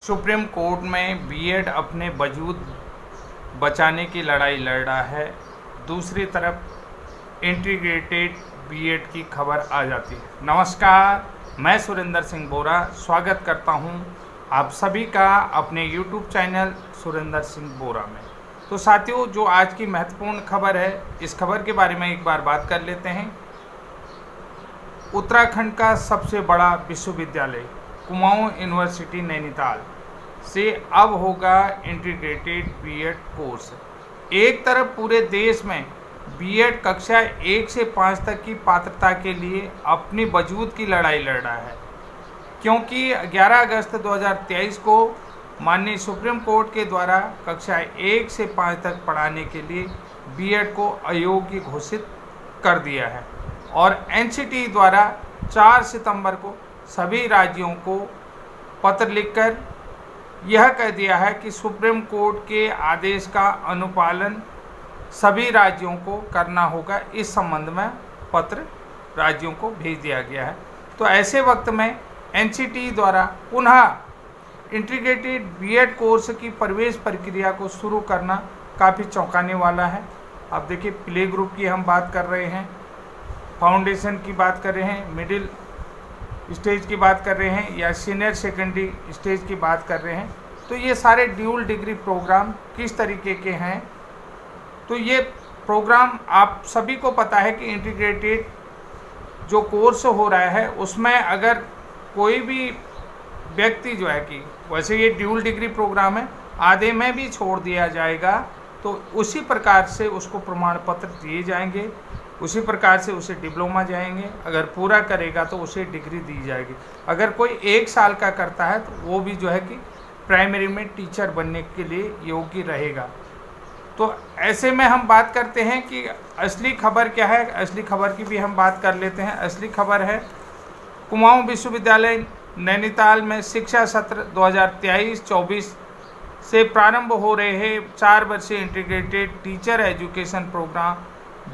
Supreme court में BEd अपने वजूद बचाने की लड़ाई लड़ रहा है। दूसरी तरफ इंटीग्रेटेड बीएड की खबर आ जाती है। नमस्कार, मैं सुरेंद्र सिंह बोरा स्वागत करता हूं आप सभी का अपने यूट्यूब चैनल सुरेंद्र सिंह बोरा में। तो साथियों, जो आज की महत्वपूर्ण खबर है, इस खबर के बारे में एक बार बात कर लेते हैं। उत्तराखंड का सबसे बड़ा विश्वविद्यालय कुमाऊं यूनिवर्सिटी नैनीताल से अब होगा इंटीग्रेटेड बीएड कोर्स। एक तरफ पूरे देश में बीएड कक्षा 1 से 5 तक की पात्रता के लिए अपनी वजूद की लड़ाई लड़ रहा है, क्योंकि 11 अगस्त 2023 को माननीय सुप्रीम कोर्ट के द्वारा कक्षा 1 से 5 तक पढ़ाने के लिए बीएड को अयोग्य घोषित कर दिया है और एनसीटी द्वारा 4 सितंबर को सभी राज्यों को पत्र लिखकर यह कह दिया है कि सुप्रीम कोर्ट के आदेश का अनुपालन सभी राज्यों को करना होगा। इस संबंध में पत्र राज्यों को भेज दिया गया है। तो ऐसे वक्त में एनसीटी द्वारा पुनः इंटीग्रेटेड बीएड कोर्स की प्रवेश प्रक्रिया को शुरू करना काफ़ी चौंकाने वाला है। अब देखिए, प्ले ग्रुप की हम बात कर रहे हैं, फाउंडेशन की बात कर रहे हैं, मिडिल स्टेज की बात कर रहे हैं या सीनियर सेकेंडरी स्टेज की बात कर रहे हैं। तो ये सारे ड्यूल डिग्री प्रोग्राम किस तरीके के हैं? तो ये प्रोग्राम आप सभी को पता है कि इंटीग्रेटेड जो कोर्स हो रहा है उसमें अगर कोई भी व्यक्ति जो है कि वैसे ये ड्यूल डिग्री प्रोग्राम है, आधे में भी छोड़ दिया जाएगा तो उसी प्रकार से उसको प्रमाण पत्र दिए जाएंगे, उसी प्रकार से उसे डिप्लोमा जाएंगे। अगर पूरा करेगा तो उसे डिग्री दी जाएगी। अगर कोई 1 साल का करता है तो वो भी जो है कि प्राइमरी में टीचर बनने के लिए योग्य रहेगा। तो ऐसे में हम बात करते हैं कि असली खबर क्या है। असली खबर की भी हम बात कर लेते हैं। असली खबर है, कुमाऊं विश्वविद्यालय नैनीताल में शिक्षा सत्र 2023-24 से प्रारंभ हो रहे 4 वर्षीय integrated teacher education programme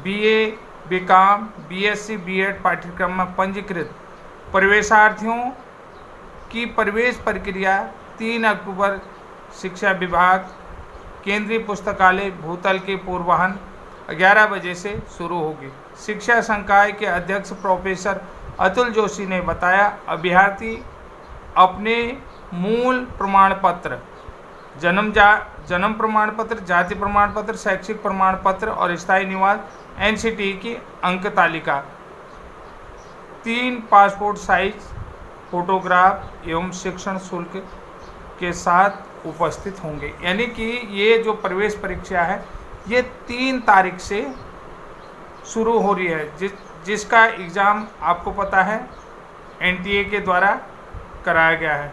BA, BCom, BSc, BEd पाठ्यक्रम में पंजीकृत प्रवेशार्थियों की प्रवेश प्रक्रिया 3 अक्टूबर शिक्षा विभाग, केंद्रीय पुस्तकालय भूतल के पूर्वाह्न 11 बजे से शुरू होगी। शिक्षा संकाय के अध्यक्ष प्रोफेसर अतुल जोशी ने बताया, अभ्यर्थी अपने मूल प्रमाण पत्र, जन्म प्रमाण पत्र, जाति प्रमाण पत्र, शैक्षिक प्रमाण पत्र और स्थायी निवास, एनसीटी की अंक तालिका, 3 पासपोर्ट साइज फोटोग्राफ एवं शिक्षण शुल्क के साथ उपस्थित होंगे। यानी कि ये जो प्रवेश परीक्षा है ये 3 तारीख से शुरू हो रही है, जिसका एग्ज़ाम आपको पता है एनटीए के द्वारा कराया गया है।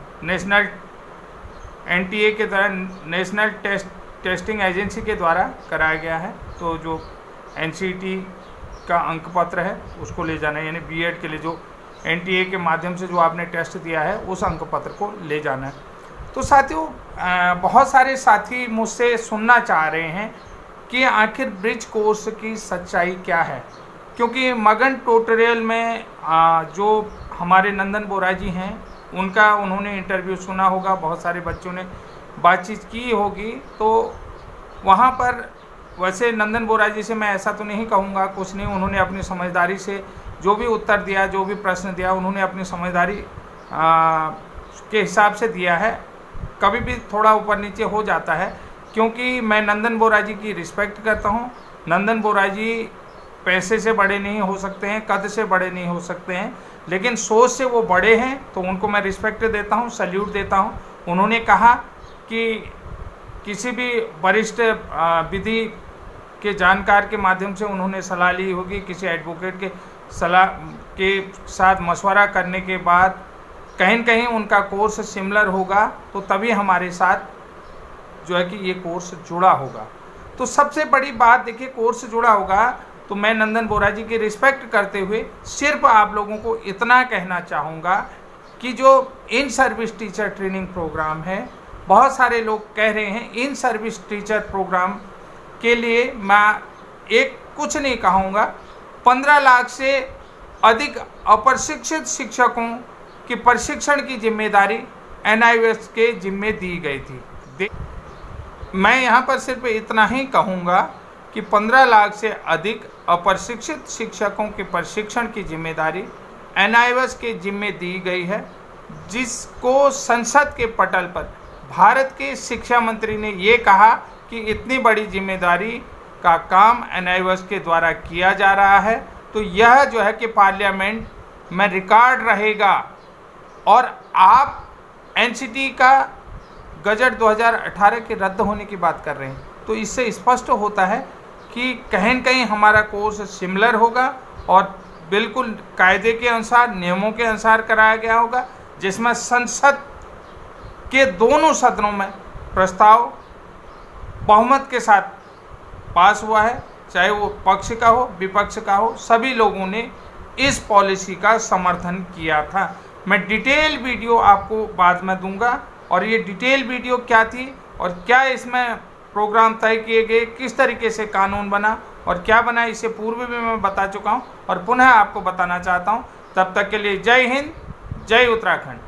एनटीए के द्वारा, नेशनल टेस्टिंग एजेंसी के द्वारा कराया गया है। तो जो एनसीटी का अंक पत्र है उसको ले जाना है, यानी बीएड के लिए जो एनटीए के माध्यम से जो आपने टेस्ट दिया है उस अंक पत्र को ले जाना है। तो साथियों, बहुत सारे साथी मुझसे सुनना चाह रहे हैं कि आखिर ब्रिज कोर्स की सच्चाई क्या है, क्योंकि मगन ट्यूटोरियल में जो हमारे नंदन बोरा जी हैं उन्होंने इंटरव्यू सुना होगा, बहुत सारे बच्चों ने बातचीत की होगी। तो वहाँ पर वैसे नंदन बोरा जी से मैं ऐसा तो नहीं कहूँगा, कुछ नहीं, उन्होंने अपनी समझदारी से जो भी उत्तर दिया, जो भी प्रश्न दिया, उन्होंने अपनी समझदारी के हिसाब से दिया है। कभी भी थोड़ा ऊपर नीचे हो जाता है, क्योंकि मैं नंदन बोरा जी की रिस्पेक्ट करता हूँ। नंदन बोरा जी पैसे से बड़े नहीं हो सकते हैं, कद से बड़े नहीं हो सकते हैं, लेकिन सोच से वो बड़े हैं, तो उनको मैं रिस्पेक्ट देता हूँ, सल्यूट देता हूँ। उन्होंने कहा कि किसी भी वरिष्ठ विधि के जानकार के माध्यम से उन्होंने सलाह ली होगी, किसी एडवोकेट के सलाह के साथ मशवरा करने के बाद कहीं न कहीं उनका कोर्स सिमिलर होगा, तो तभी हमारे साथ जो है कि ये कोर्स जुड़ा होगा। तो सबसे बड़ी बात देखिए, कोर्स जुड़ा होगा तो मैं नंदन बोरा जी की रिस्पेक्ट करते हुए सिर्फ आप लोगों को इतना कहना चाहूँगा कि जो in service teacher training programme है, बहुत सारे लोग कह रहे हैं इन सर्विस टीचर प्रोग्राम के लिए मैं कुछ नहीं कहूँगा, 15 लाख से अधिक अप्रशिक्षित शिक्षकों की प्रशिक्षण की जिम्मेदारी NIOS के जिम्मे दी गई थी। मैं यहाँ पर सिर्फ इतना ही कहूँगा कि 15 लाख से अधिक अप्रशिक्षित शिक्षकों के प्रशिक्षण की जिम्मेदारी NIOS के जिम्मे दी गई है, जिसको संसद के पटल पर भारत के शिक्षा मंत्री ने ये कहा कि इतनी बड़ी जिम्मेदारी का काम NIOS के द्वारा किया जा रहा है, तो यह जो है कि पार्लियामेंट में रिकॉर्ड रहेगा। और आप NCT का गजट 2018 के रद्द होने की बात कर रहे हैं, तो इससे स्पष्ट होता है कि कहीं न कहीं हमारा कोर्स सिमिलर होगा और बिल्कुल कायदे के अनुसार, नियमों के अनुसार कराया गया होगा, जिसमें संसद के दोनों सदनों में प्रस्ताव बहुमत के साथ पास हुआ है, चाहे वो पक्ष का हो विपक्ष का हो, सभी लोगों ने इस पॉलिसी का समर्थन किया था। मैं डिटेल वीडियो आपको बाद में दूंगा, और ये डिटेल वीडियो क्या थी और क्या इसमें प्रोग्राम तय किए गए, किस तरीके से कानून बना और क्या बना, इससे पूर्व भी मैं बता चुका हूँ और पुनः आपको बताना चाहता हूँ। तब तक के लिए जय हिंद, जय उत्तराखंड।